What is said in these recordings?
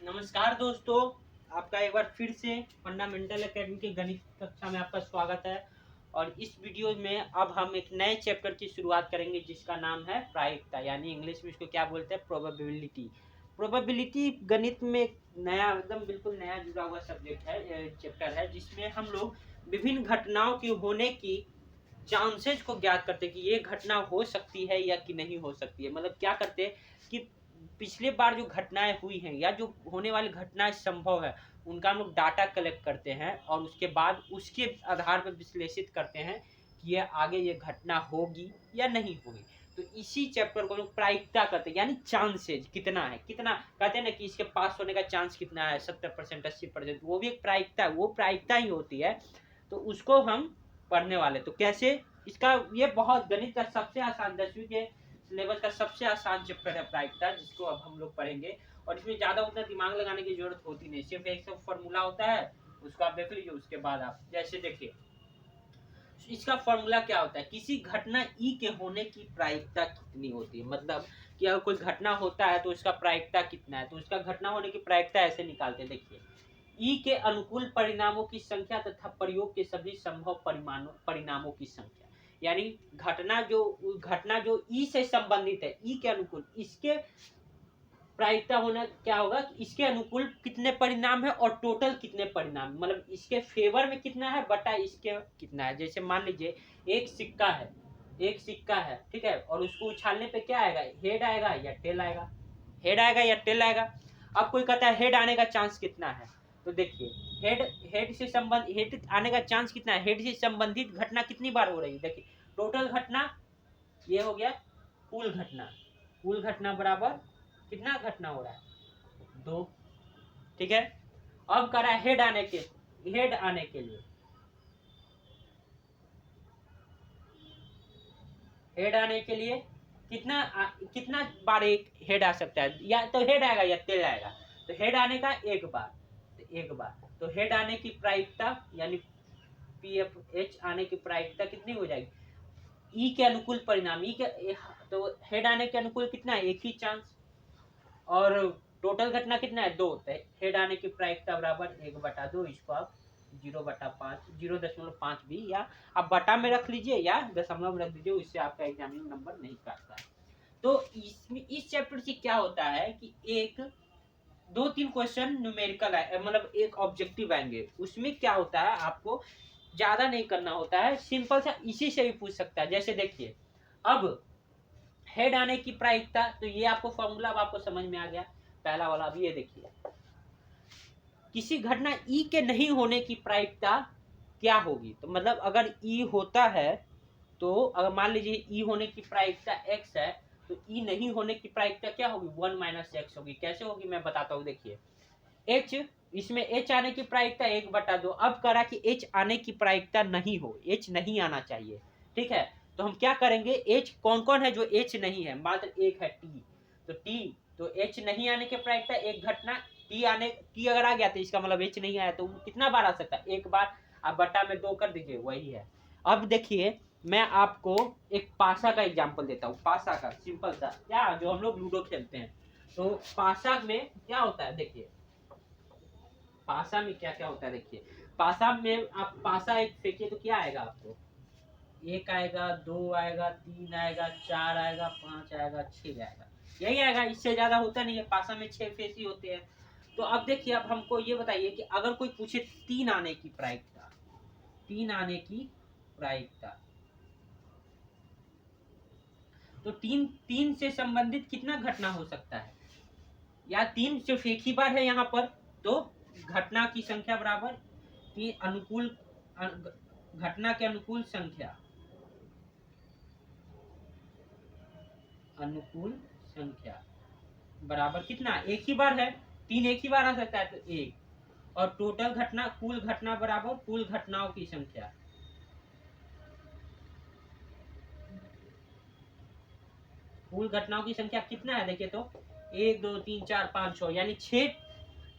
नमस्कार दोस्तों, आपका एक बार फिर से फंडामेंटल एकेडमी के गणित कक्षा में आपका स्वागत है। और इस वीडियो में अब हम एक नए चैप्टर की शुरुआत करेंगे जिसका नाम है प्रायिकता, यानी इंग्लिश में इसको क्या बोलते हैं, प्रोबेबिलिटी। प्रोबेबिलिटी गणित में एक नया एकदम बिल्कुल नया जुड़ा हुआ सब्जेक्ट है, चैप्टर है, जिसमें हम लोग विभिन्न घटनाओं की होने की चांसेज को ज्ञात करते हैं कि ये घटना हो सकती है या कि नहीं हो सकती है। मतलब क्या करते हैं कि पिछले बार जो घटनाएं हुई हैं या जो होने वाली घटनाएं संभव है, उनका हम लोग डाटा कलेक्ट करते हैं और उसके बाद उसके आधार पर विश्लेषित करते हैं कि ये आगे ये घटना होगी या नहीं होगी। तो इसी चैप्टर को हम लोग प्रायिकता कहते हैं, यानी चांसेज कितना है, कितना कहते हैं ना कि इसके पास होने का चांस कितना है, 70%, 80%, वो भी एक प्रायिकता, वो प्रायिकता ही होती है। तो उसको हम पढ़ने वाले। तो कैसे, इसका ये बहुत गणित का सबसे आसान 10वीं के सिलेबस का सबसे आसान चैप्टर है प्रायिकता, जिसको अब हम लोग पढ़ेंगे। और इसमें ज्यादा उतना दिमाग लगाने की जरूरत होती नहीं, सिर्फ एक सब फॉर्मूला होता है, उसको आप देख लीजिए। उसके बाद आप जैसे देखिए इसका फॉर्मूला क्या होता है, किसी घटना ई के होने की प्रायिकता कितनी होती है। मतलब कि अगर कोई घटना होता है तो उसका प्रायिकता कितना है, तो उसका घटना होने की प्रायिकता ऐसे निकालते हैं। देखिए, ई के अनुकूल परिणामों की संख्या तथा प्रयोग के सभी संभव परिणामों की संख्या, यानी घटना जो ई से संबंधित है, ई के अनुकूल, इसके प्रायिकता होना क्या होगा कि इसके अनुकूल कितने परिणाम है और टोटल कितने परिणाम, मतलब इसके फेवर में कितना है बटा इसके कितना है। जैसे मान लीजिए एक सिक्का है, ठीक है, और उसको उछालने पे क्या आएगा, हेड आएगा या टेल आएगा, हेड आएगा या टेल आएगा। अब कोई कहता है हेड आने का चांस कितना है, तो देखिए हेड आने का चांस कितना है, हेड से संबंधित घटना कितनी बार हो रही है। देखिए टोटल घटना ये हो गया, कुल घटना बराबर कितना घटना हो रहा है, 2। ठीक है, अब कह रहा है हेड आने के लिए, कितना बार एक हेड आ सकता है, या तो हेड आएगा या टेल आएगा। तो हेड आने का एक बार, तो हेड आने की प्रायिकता यानी पीएफ आने की प्रायिकता कितनी हो जाएगी, ई के अनुकूल परिणाम, तो हेड आने के अनुकूल कितना है, एक ही चांस, और टोटल घटना कितना है, 2। हेड आने की प्रायिकता बराबर 1/2, इसको आप 0.5 भी, या आप बटा में रख लीजिए या दशमलव में रख दीजिए, उससे आपका एग्जामिनेशन नंबर नहीं काटता है। तो इसमें इस चैप्टर से क्या होता है कि एक 2-3 क्वेश्चन न्यूमेरिकल है, मतलब एक ऑब्जेक्टिव आएंगे। उसमें क्या होता है, आपको ज्यादा नहीं करना होता है, सिंपल सा इसी से भी पूछ सकता है। जैसे देखिए, अब हेड आने की प्रायिकता, तो ये आपको फॉर्मूला अब आपको समझ में आ गया, पहला वाला। अब ये देखिए, किसी घटना ई के नहीं होने की प्रायिकता क्या होगी। तो मतलब अगर ई होता है, तो अगर मान लीजिए ई होने की प्रायिकता एक्स है, तो ई नहीं होने की प्रायिकता क्या होगी, 1 - x होगी। कैसे होगी मैं बताता हूँ। देखिए एच, इसमें एच आने की प्रायिकता 1/2। अब करा कि एच आने की प्रायिकता नहीं हो, एच नहीं आना चाहिए। ठीक है, तो हम क्या करेंगे, एच कौन कौन है जो एच नहीं है, मात्र एक है टी। तो एच नहीं आने की प्रायिकता एक घटना, टी अगर आ गया तो इसका मतलब एच नहीं आया, तो कितना बार आ सकता है, एक बार। आप बटा में 2 कर दीजिए, वही है। अब देखिए मैं आपको एक पासा का एग्जांपल देता हूँ, पासा का सिंपल सा, क्या जो हम लोग लूडो खेलते हैं। तो पासा में क्या होता है, देखिए पासा में क्या क्या होता है। देखिए पासा में आप पासा एक फेंकिए तो क्या आएगा आपको, 1 आएगा, 2 आएगा, 3 आएगा, 4 आएगा, 5 आएगा, 6 आएगा, यही आएगा। इससे ज्यादा होता नहीं है, पासा में 6 फेस ही होते हैं। तो अब देखिए, अब हमको ये बताइए कि अगर कोई पूछे 3 आने की प्रायिकता, 3 आने की प्रायिकता, तो 3 से संबंधित कितना घटना हो सकता है, या 3 सिर्फ एक ही बार है यहाँ पर, तो घटना की संख्या बराबर घटना के अनुकूल संख्या बराबर कितना, एक ही बार है, 3 एक ही बार आ सकता है, तो 1। और टोटल घटना, कुल घटना बराबर कुल घटनाओं की संख्या, कुल घटनाओं की संख्या कितना है, देखिए तो 1 2 3 4 5 6, यानी 6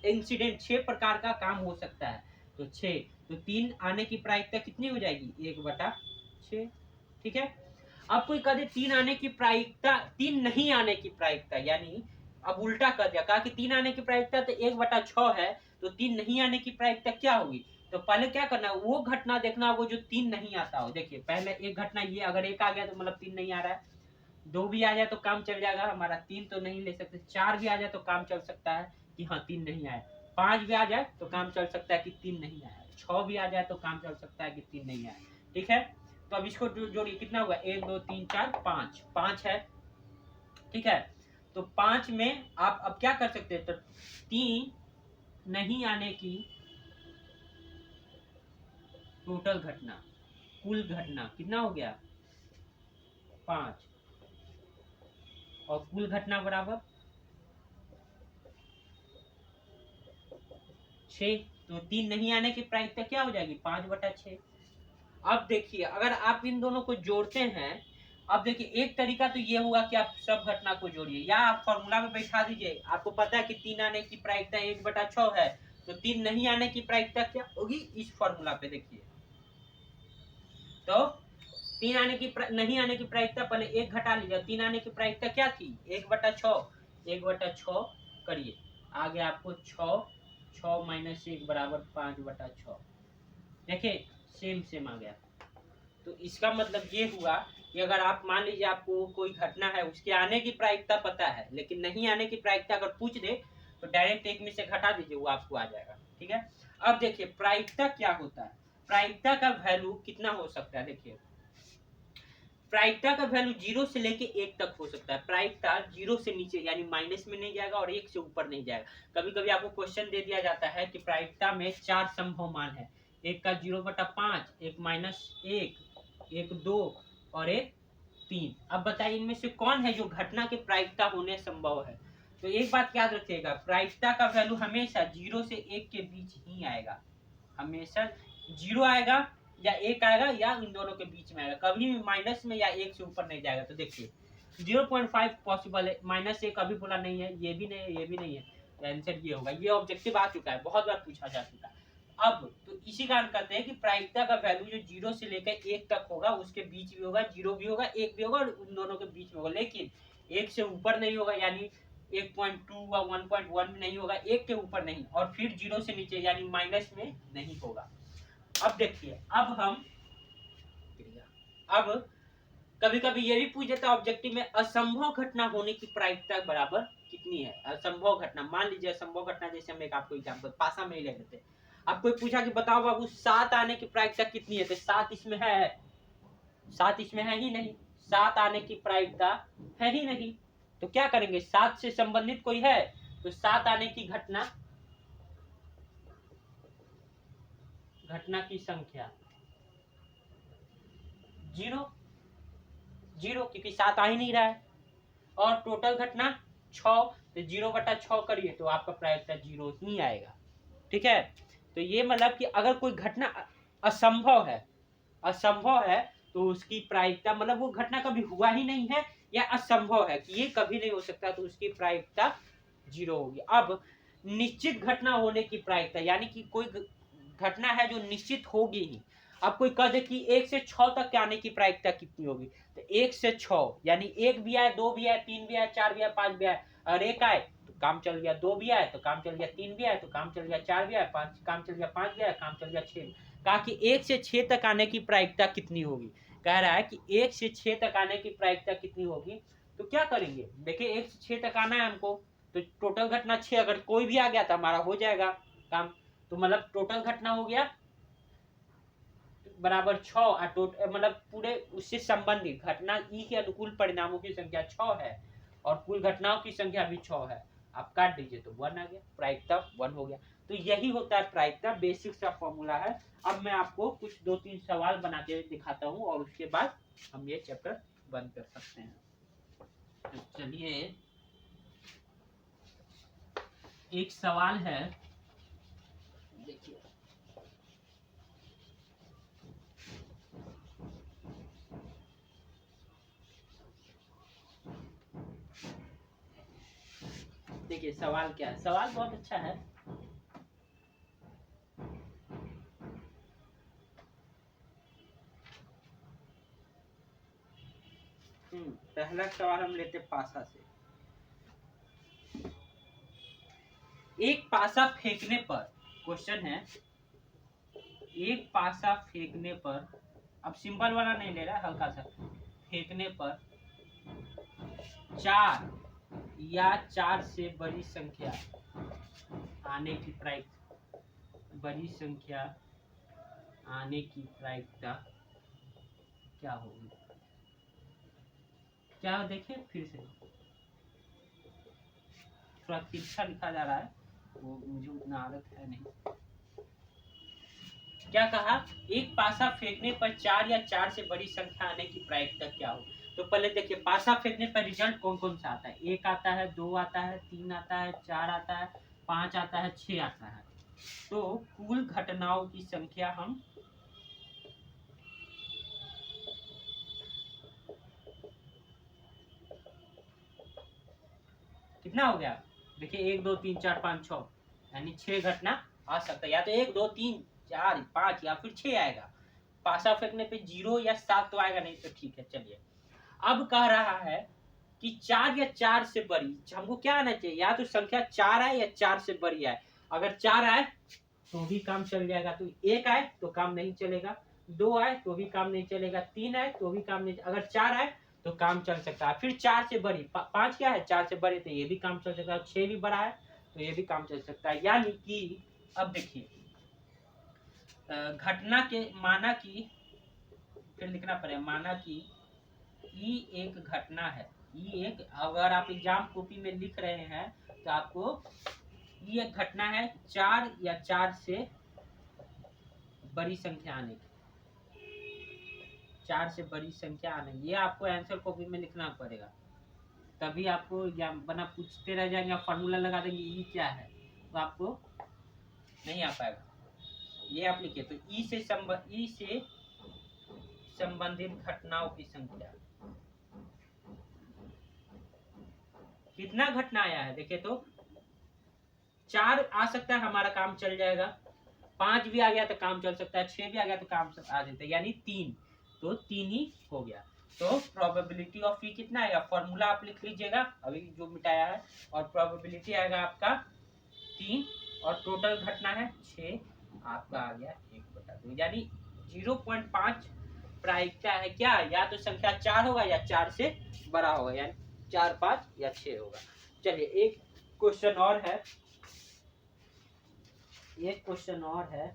इंसिडेंट, 6 प्रकार का काम हो सकता है। तो 6, तो 3 आने की प्रायिकता कितनी हो जाएगी, 1/6। ठीक है, अब कोई कहे 3 आने की प्रायिकता, 3 नहीं आने की प्रायिकता, यानी अब उल्टा कर दिया, कहा कि 3 आने की प्रायिकता तो 1/6 है, तो 3 नहीं आने की प्रायिकता क्या होगी? तो पहले क्या करना है, वो घटना देखना वो जो 3 नहीं आता हो। देखिए पहले एक घटना ये, अगर 1 आ गया तो मतलब 3 नहीं आ रहा है, 2 भी आ जाए तो काम चल जाएगा हमारा, 3 तो नहीं ले सकते, 4 भी आ जाए तो काम चल सकता है कि हाँ 3 नहीं आए, 5 भी आ जाए तो काम चल सकता है कि 3 नहीं आया, 6 भी आ जाए तो काम चल सकता है कि 3 नहीं आया। ठीक है, तो अब इसको जोड़िए, कितना हुआ, 1 2 3 4 5, 5 है। ठीक है, तो 5 में आप अब क्या कर सकते हैं, तो 3 नहीं आने की टोटल घटना, कुल घटना कितना हो गया, 5, और कुल घटना बराबर 6, तो 3 नहीं आने की प्रायिकता क्या हो जाएगी, 5/6। अब देखिए अगर आप इन दोनों को जोड़ते हैं, अब देखिए एक तरीका तो ये हुआ कि आप सब घटना को जोड़िए, या आप फॉर्मूला में बैठा दीजिए, आपको पता है कि 3 आने की प्रायिकता 1/6 है, तो 3 नहीं आने की प्रायिकता क्या होगी, इस फॉर्मूला पे देखिए, तो 3 आने की नहीं आने की प्रायिकता, पहले 1 घटा लीजिए, 3 आने की प्रायिकता क्या थी, 1/6, 1/6 करिए, आ गया आपको 6, 6 - 1 बराबर 5/6। देखिए सेम सेम आ गया। तो इसका मतलब ये हुआ कि अगर आप मान लीजिए आपको कोई घटना है, उसके आने की प्रायिकता पता है लेकिन नहीं आने की प्रायिकता अगर पूछ दे तो डायरेक्ट एक में से घटा दीजिए, वो आपको आ जाएगा। ठीक है, अब देखिए प्रायिकता क्या होता है, प्रायिकता का वैल्यू कितना हो सकता है, देखिए प्रायिकता का वैल्यू 0 से लेके 1 तक हो सकता है। प्रायिकता 0 से नीचे यानी माइनस में नहीं जाएगा और 1 से ऊपर नहीं जाएगा। कभी कभी आपको क्वेश्चन दे दिया जाता है कि प्रायिकता में 4 संभव मान है, एक का 0/5, एक -1, एक 2 और एक 3। अब बताइए इनमें से कौन है जो घटना के प्रायिकता होने संभव है। तो एक बात याद रखिएगा, प्रायिकता का वैल्यू हमेशा 0 से 1 के बीच ही आएगा, हमेशा 0 आएगा या 1 आएगा या इन दोनों के बीच में आएगा, कभी भी माइनस में या 1 से ऊपर नहीं जाएगा। तो देखिए 0.5 पॉसिबल है, -1 अभी बोला नहीं है, ये भी नहीं है, ये भी नहीं है, तो आंसर ये होगा। ये ऑब्जेक्टिव आ चुका है, बहुत बार पूछा जा चुका है। अब तो इसी कारण कहते हैं कि प्रायिकता का वैल्यू जो 0 से लेकर 1 तक होगा, उसके बीच भी होगा, 0 भी होगा, 1 भी होगा और उन दोनों के बीच में होगा, लेकिन 1 से ऊपर नहीं होगा, यानी 1.2 व 1.1 में नहीं होगा, 1 के ऊपर नहीं, और फिर 0 से नीचे यानी माइनस में नहीं होगा। अब देखिए अब कभी कभी ये भी पूछ देता ऑब्जेक्टिव में, असंभव घटना होने की प्रायिकता बराबर कितनी है। असंभव घटना, मान लीजिए असंभव घटना, जैसे हम एक आपको एग्जांपल पासा में ही ले लेते हैं, आपको पूछा कि बताओ बाबू 7 आने की प्रायिकता कितनी है, तो 7 इसमें है, 7 इसमें है ही नहीं, 7 आने की प्रायिकता है ही नहीं, तो क्या करेंगे, 7 से संबंधित कोई है तो 7 आने की घटना की संख्या 0, क्योंकि 7 आ ही नहीं रहा है, और टोटल घटना 6, तो 0/6 करिए तो आपका प्रायिकता 0 ही आएगा। ठीक है, तो ये मतलब कि अगर कोई घटना असंभव है तो उसकी प्रायिकता, मतलब वो घटना कभी हुआ ही नहीं है या असंभव है कि ये कभी नहीं हो सकता, तो उसकी प्रायिकता 0 होगी। अब निश्चित घटना होने की प्रायिकता, यानी कि कोई घटना है जो निश्चित होगी ही। अब कोई कह दे कि 1 से 6 तक के आने की प्रायिकता कितनी होगी, तो 1 से 6 यानी 1 भी आए, 2 भी आए, 3 भी आए, 4 भी आए, 5 भी आए, और 1 आए तो काम चल गया, 2 भी आए तो काम चल गया, 3 भी आए तो काम चल गया, 4 भी आए, 5 काम चल गया, 5 भी आए काम चल गया, 6। कहा कि 1 से 6 तक आने की प्रायिकता कितनी होगी, कह रहा है कि 1 से 6 तक आने की प्रायिकता कितनी होगी। तो क्या करेंगे, देखिए 1 से 6 तक आना है हमको, तो टोटल घटना 6, अगर कोई भी आ गया तो हमारा हो जाएगा काम, तो मतलब टोटल घटना हो गया बराबर 6, मतलब पूरे उससे संबंधित घटना ई के अनुकूल परिणामों की संख्या 6 है और कुल घटनाओं की संख्या भी 6 है, आप काट दीजिए तो 1 आ गया, प्रायिकता 1 हो गया। तो यही होता है प्रायिकता, बेसिक सा फॉर्मूला है। अब मैं आपको कुछ 2-3 सवाल बना के दिखाता हूँ और उसके बाद हम ये चैप्टर बंद कर सकते हैं। तो चलिए एक सवाल है, देखिए सवाल क्या है, सवाल बहुत अच्छा है। पहला सवाल हम लेते पासा से। एक पासा फेंकने पर, क्वेश्चन है एक पासा फेंकने पर, अब सिंबल वाला नहीं ले रहा, हल्का सा फेंकने पर 4 या 4 से बड़ी संख्या आने की प्रायिकता, बड़ी संख्या आने की प्रायिकता क्या होगी? क्या देखिए फिर से, थोड़ा तिरछा लिखा जा रहा है, वो मुझे उतना आदत है नहीं। क्या कहा? एक पासा फेंकने पर 4 या 4 से बड़ी संख्या आने की प्रायिकता क्या हो? तो पहले देखिए, पासा फेंकने पर रिजल्ट कौन कौन सा आता है? 1 आता है, 2 आता है, 3 आता है, 4 आता है, 5 आता है, 6 आता है। तो कुल घटनाओं की संख्या हम कितना हो गया? देखिए 1 2 3 4 5 6, यानी 6 घटना आ सकता है। या तो 1 2 3 4 5 या फिर 6 आएगा। पासा फेंकने पे 0 या 7 तो आएगा नहीं, तो ठीक है। चलिए, अब कह रहा है कि 4 या 4 से बड़ी, हमको क्या आना चाहिए? या तो संख्या 4 आए या 4 से बड़ी आए। अगर 4 आए तो भी काम चल जाएगा, तो 1 आए तो काम नहीं चलेगा, 2 आए तो भी काम नहीं चलेगा, 3 आए तो भी काम नहीं, अगर 4 आए तो काम चल सकता है। फिर 4 से बड़ी, 5 क्या है? 4 से बड़ी, तो ये भी काम चल सकता है। 6 भी बड़ा है तो ये भी काम चल सकता है। यानी कि अब देखिए, घटना के, माना कि, फिर लिखना पड़ेगा, माना कि ई एक घटना है। ई एक, अगर आप एग्जाम कॉपी में लिख रहे हैं तो आपको ये एक घटना है 4 या 4 से बड़ी संख्या आने की, 4 से बड़ी संख्या आने, ये आपको आंसर कॉपी में लिखना पड़ेगा। तभी आपको एग्जाम बना पूछते रह जाएंगे, फॉर्मूला लगा देंगे ई क्या है, तो आपको नहीं आ पाएगा। ये आप लिखिए, तो ई से संबंधित घटनाओं की संख्या, कितना घटना आया है? देखिए तो 4 आ सकता है, हमारा काम चल जाएगा। 5 भी आ गया तो काम चल सकता है, 6 भी आ गया तो काम आ जाता है, यानी 3, तो 3 ही हो गया। तो प्रोबेबिलिटी ऑफ ई कितना आएगा? फॉर्मूला आप लिख लीजिएगा अभी जो मिटाया है, और प्रोबेबिलिटी आएगा आपका 3, और टोटल घटना है 6, आपका आ गया 1/2, यानी 0.5 प्रायिकता है। क्या? या तो संख्या 4 होगा या 4 से बड़ा होगा, यानी 4 5 या 6 होगा। चलिए, एक क्वेश्चन और है, एक क्वेश्चन और है।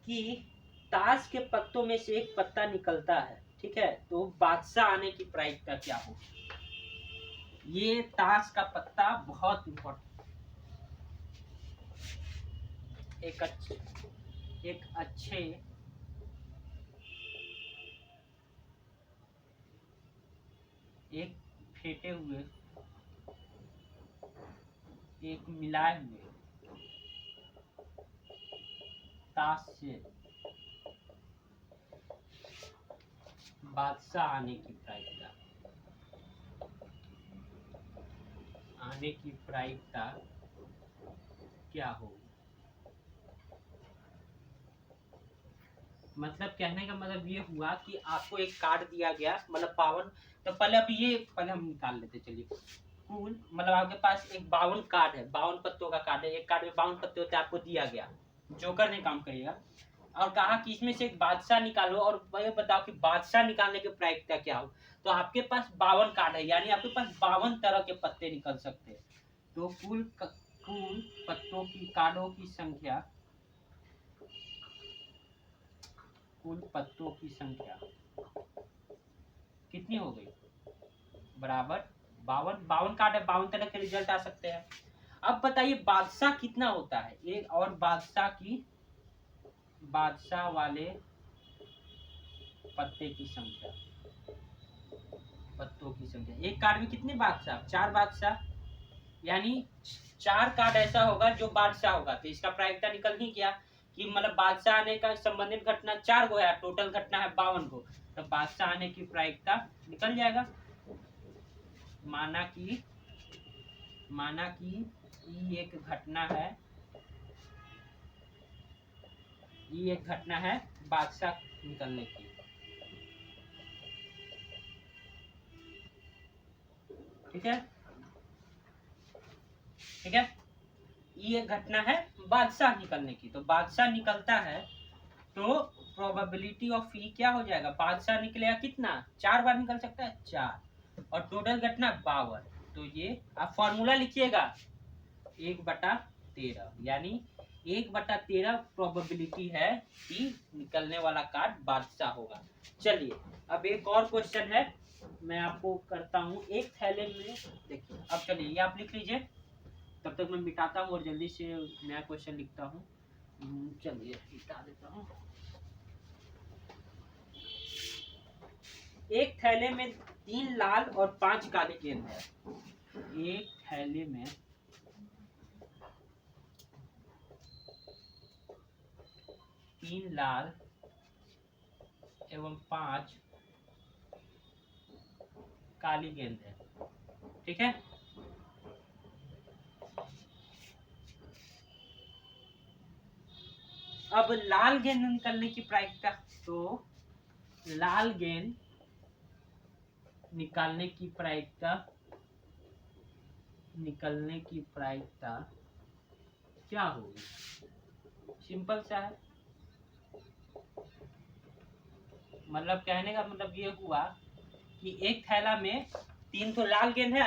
कि ताश के पत्तों में से एक पत्ता निकलता है, ठीक है, तो बादशाह आने की प्रायिकता क्या होगी? ये ताश का पत्ता बहुत इम्पोर्टेंट, एक अच्छे एक फेंटे हुए, एक मिलाए हुए ताश से बादशाह आने की प्रायिकता, आने की प्रायिकता क्या होगी? मतलब कहने का मतलब ये हुआ कि आपको एक कार्ड दिया गया, मतलब 52, तो पहले अब ये पहले हम निकाल लेते। चलिए, कुल मतलब आपके पास एक 52 कार्ड है, 52 पत्तों का कार्ड है, एक कार्ड में 52 पत्ते होते हैं, आपको दिया गया, जोकर ने काम करेगा, और कहा कि इसमें से एक बादशाह निकालो, और ये बताओ कि बादशाह निकालने की प्रायिकता क्या हो। तो आपके पास 52 कार्ड है, यानी आपके पास 52 तरह के पत्ते निकल सकते हैं। तो कुल पत्तों की, कार्डों की संख्या, कुल पत्तों की संख्या कितनी हो गई? बराबर 52, 52 कार्ड है, 52 तरह के रिजल्ट आ सकते हैं। अब बताइए बादशाह कितना होता है? एक और बादशाह वाले पत्ते की संख्या, पत्तों की संख्या, एक कार्ड में कितने बादशाह? 4 बादशाह, यानी 4 कार्ड ऐसा होगा जो बादशाह होगा, तो इसका प्रायिकता निकल ही गया कि मतलब बादशाह आने का संबंधित घटना 4 गो है, टोटल घटना है 52 को, तो बादशाह आने की प्रायिकता निकल जाएगा। माना कि ये एक घटना है, ये एक घटना है बादशाह निकलने की, ठीक है, ठीक है। ये घटना है बादशाह निकलने की, तो बादशाह निकलता है तो प्रोबेबिलिटी ऑफ ई क्या हो जाएगा, बादशाह निकलेगा कितना, 4 बार निकल सकता है 4, और टोटल घटना 52। तो ये आप फॉर्मूला लिखिएगा 1/13, यानी 1/13 प्रोबेबिलिटी है कि निकलने वाला कार्ड बादशाह होगा। चलिए अब एक और क्वेश्चन है, मैं आपको करता हूँ। एक थैले में देखिए, अब चलिए ये आप लिख लीजिए, तब तक मैं मिटाता हूँ और जल्दी से नया क्वेश्चन लिखता हूँ। चलिए मिटा देता हूँ। एक थैले में 3 लाल और 5 काली गेंद है। एक थैले में 3 लाल एवं 5 काली गेंद है, ठीक है। अब लाल गेंद निकलने की प्रायिकता, तो लाल गेंद निकालने की प्रायिकता क्या होगी, सिंपल सा है। मतलब कहने का मतलब ये हुआ कि एक थैला में 3 तो लाल गेंद है,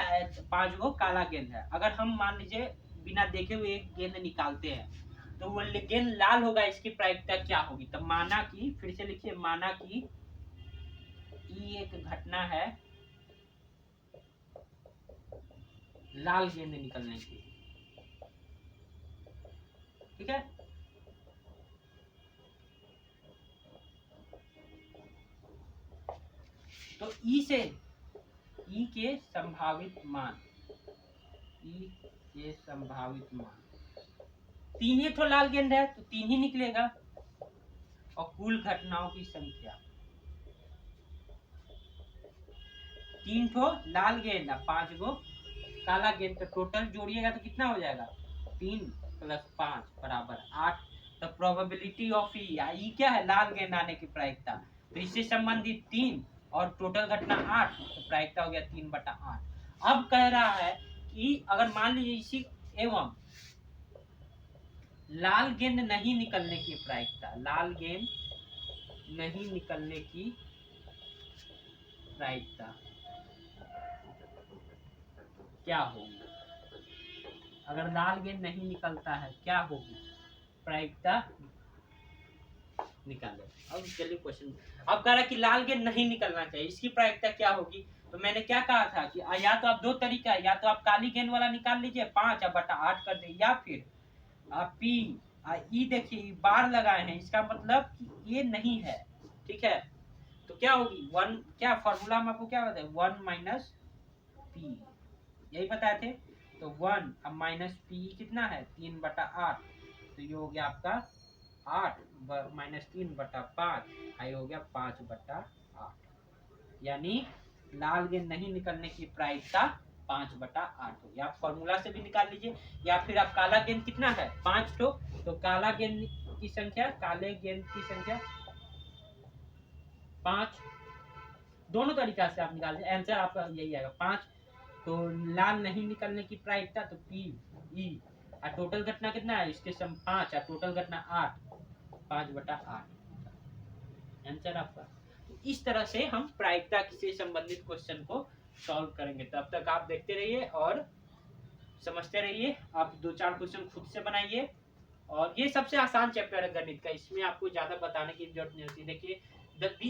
5 वो काला गेंद है। अगर हम मान लीजिए बिना देखे हुए एक गेंद निकालते हैं तो वो गेंद लाल होगा, इसकी प्रायिकता क्या होगी। तब माना कि, फिर से लिखिए, माना कि ये एक घटना है लाल गेंद निकलने की, ठीक है। तो ई के संभावित मान, तीन ही तो लाल गेंद है तो 3 ही निकलेगा, और कुल घटनाओं की संख्या 3 ठो लाल गेंद 5 गो काला गेंद, तो टोटल जोड़िएगा तो कितना हो जाएगा, 3 + 5 = 8। तो प्रोबेबिलिटी ऑफ ई क्या है, लाल गेंद आने की प्रायिकता, तो इससे संबंधित 3 और टोटल घटना 8, तो प्रायिकता हो गया 3/8। अब कह रहा है कि अगर मान लीजिए इसी एवं लाल गेंद नहीं निकलने की प्रायिकता, लाल गेंद नहीं निकलने की प्रायिकता क्या होगी। अगर लाल गेंद नहीं निकलता है क्या होगी, प्रायिकता निकाले। अब चलिए क्वेश्चन, अब कह रहा है कि लाल गेंद नहीं निकलना चाहिए, इसकी प्रायिकता क्या होगी। तो मैंने क्या कहा था कि या तो आप 2 तरीका है, या तो आप काली गेंद वाला निकाल लीजिए 5/8 कर दे, या फिर आप पी ई देखिए बार लगाए हैं, इसका मतलब कि ये नहीं है, ठीक है। तो क्या होगी 1, क्या फॉर्मूला हम आपको क्या बताए, 1 - पी, यही बताए थे। तो 1 अब माइनस पी कितना है 3/8, तो ये हो गया आपका 8 - 3/5, आई हो गया 5/8, यानी लाल गेंद नहीं निकलने की प्रायिकता 5/8 हो गया। आप फॉर्मूला से भी निकाल लीजिए, या फिर आप काला गेंद कितना है 5 ठो, तो काला गेंद की संख्या, काले गेंद की संख्या 5, दोनों तरीका से आप निकाल लीजिए, आंसर आपका यही आएगा 5। तो लाल नहीं निकलने की प्रायिकता तो पी ई, और टोटल घटना कितना है इसके सम 5, और टोटल घटना 8, 5/8 आंसर आपका। तो इस तरह से हम प्रायिकता से संबंधित क्वेश्चन को सॉल्व करेंगे। तब तक आप देखते रहिए और समझते रहिए। आप 2-4 क्वेश्चन खुद से बनाइए, और ये सबसे आसान चैप्टर है गणित का, इसमें आपको ज्यादा बताने की जरूरत नहीं होती। देखिए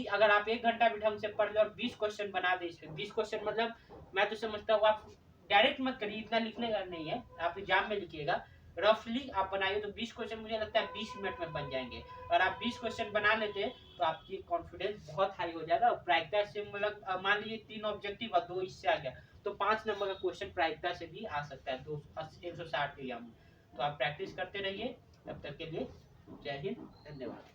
अगर आप 1 घंटा भी ढंग से पढ़ ले और 20 क्वेश्चन बना दे, इसमें 20 क्वेश्चन मतलब मैं तो समझता हूँ आप डायरेक्ट मत करिए, इतना लिखने का नहीं है, आप एग्जाम में लिखिएगा, रफली आप बनाइए तो 20 क्वेश्चन मुझे लगता है 20 मिनट में बन जाएंगे। और आप 20 क्वेश्चन बना लेते तो आपकी कॉन्फिडेंस बहुत हाई हो जाएगा। और प्रायिकता से मतलब मान लीजिए 3 ऑब्जेक्टिव और 2 इससे आ गया, तो 5 नंबर का क्वेश्चन प्रायिकता से भी आ सकता है 160 एरिया में। तो आप प्रैक्टिस करते रहिए, तब तक के लिए जय हिंद, धन्यवाद।